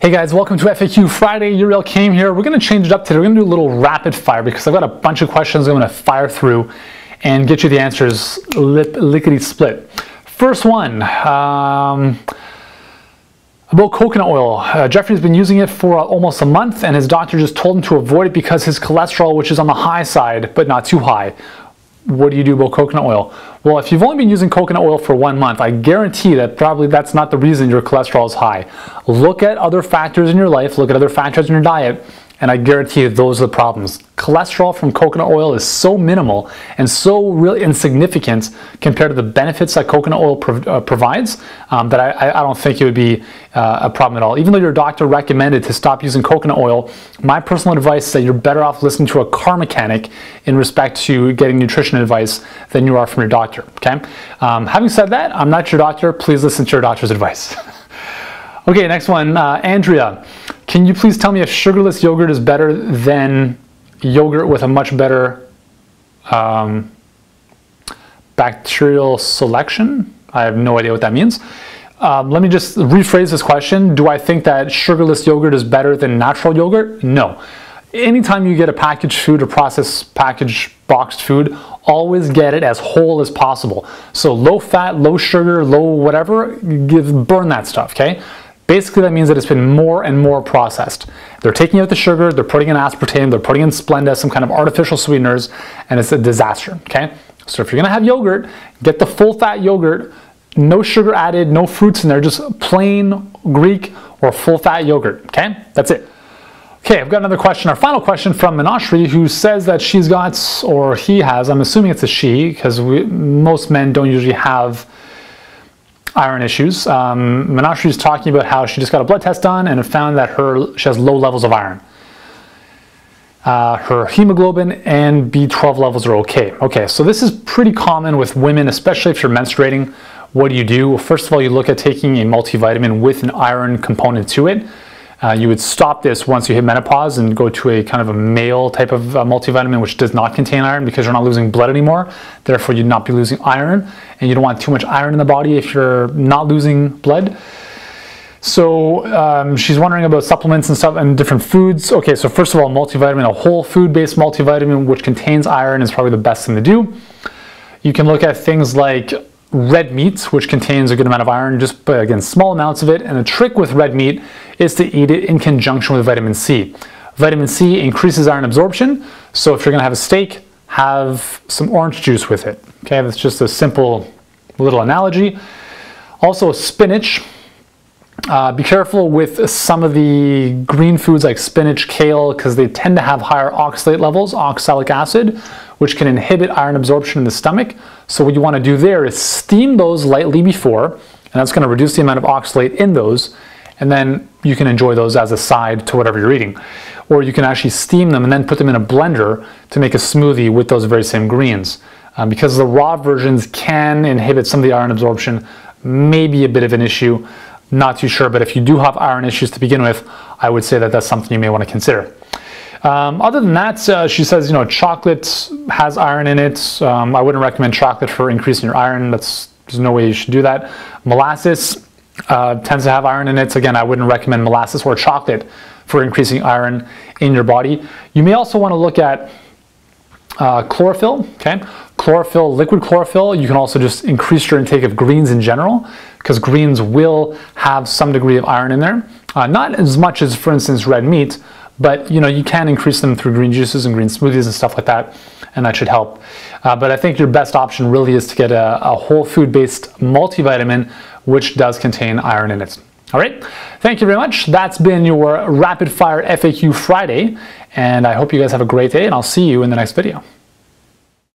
Hey guys, welcome to FAQ Friday. Yuri Elkaim here. We're going to change it up today. We're going to do a little rapid fire because I've got a bunch of questions I'm going to fire through and get you the answers lickety split. First one, about coconut oil. Jeffrey's been using it for almost a month and his doctor just told him to avoid it because his cholesterol, which is on the high side but not too high. What do you do about coconut oil? Well, if you've only been using coconut oil for 1 month, I guarantee that probably that's not the reason your cholesterol is high. Look at other factors in your life, look at other factors in your diet, and I guarantee you those are the problems. Cholesterol from coconut oil is so minimal and so really insignificant compared to the benefits that coconut oil provides that I don't think it would be a problem at all. Even though your doctor recommended to stop using coconut oil, my personal advice is that you're better off listening to a car mechanic in respect to getting nutrition advice than you are from your doctor, okay? Having said that, I'm not your doctor. Please listen to your doctor's advice. Okay, next one, Andrea. Can you please tell me if sugarless yogurt is better than yogurt with a much better bacterial selection? I have no idea what that means. Let me just rephrase this question. Do I think that sugarless yogurt is better than natural yogurt? No. Anytime you get a packaged food or processed packaged boxed food, always get it as whole as possible. So low fat, low sugar, low whatever, burn that stuff, okay? Basically, that means that it's been more and more processed. They're taking out the sugar, they're putting in aspartame, they're putting in Splenda, some kind of artificial sweeteners, and it's a disaster, okay? So if you're gonna have yogurt, get the full fat yogurt, no sugar added, no fruits in there, just plain Greek or full fat yogurt, okay? That's it. Okay, I've got another question, our final question from Minashri, who says that she's got, or he has, I'm assuming it's a she, because most men don't usually have iron issues. Minashri is talking about how she just got a blood test done and it found that she has low levels of iron. Her hemoglobin and B12 levels are okay. Okay, so this is pretty common with women, especially if you're menstruating. What do? Well, first of all, you look at taking a multivitamin with an iron component to it. You would stop this once you hit menopause and go to a kind of a male type of multivitamin which does not contain iron because you're not losing blood anymore. Therefore, you'd not be losing iron, and you don't want too much iron in the body if you're not losing blood. So she's wondering about supplements and stuff and different foods. Okay, so first of all, multivitamin, a whole food-based multivitamin which contains iron is probably the best thing to do. You can look at things like red meat, which contains a good amount of iron, just again, small amounts of it. And the trick with red meat is to eat it in conjunction with vitamin C. Vitamin C increases iron absorption. So if you're gonna have a steak, have some orange juice with it. Okay, that's just a simple little analogy. Also spinach. Be careful with some of the green foods like spinach, kale, because they tend to have higher oxalate levels, oxalic acid, which can inhibit iron absorption in the stomach. So what you want to do there is steam those lightly before, and that's going to reduce the amount of oxalate in those, and then you can enjoy those as a side to whatever you're eating. Or you can actually steam them and then put them in a blender to make a smoothie with those very same greens. Because the raw versions can inhibit some of the iron absorption, maybe a bit of an issue. Not too sure, but if you do have iron issues to begin with, I would say that that's something you may want to consider. Other than that, she says, you know, chocolate has iron in it. I wouldn't recommend chocolate for increasing your iron. There's no way you should do that. Molasses tends to have iron in it. So again, I wouldn't recommend molasses or chocolate for increasing iron in your body. You may also want to look at chlorophyll, okay? Chlorophyll, liquid chlorophyll. You can also just increase your intake of greens in general because greens will have some degree of iron in there. Not as much as, for instance, red meat, but you know, you can increase them through green juices and green smoothies and stuff like that, and that should help. But I think your best option really is to get a whole food-based multivitamin, which does contain iron in it. All right, thank you very much. That's been your Rapid Fire FAQ Friday, and I hope you guys have a great day, and I'll see you in the next video.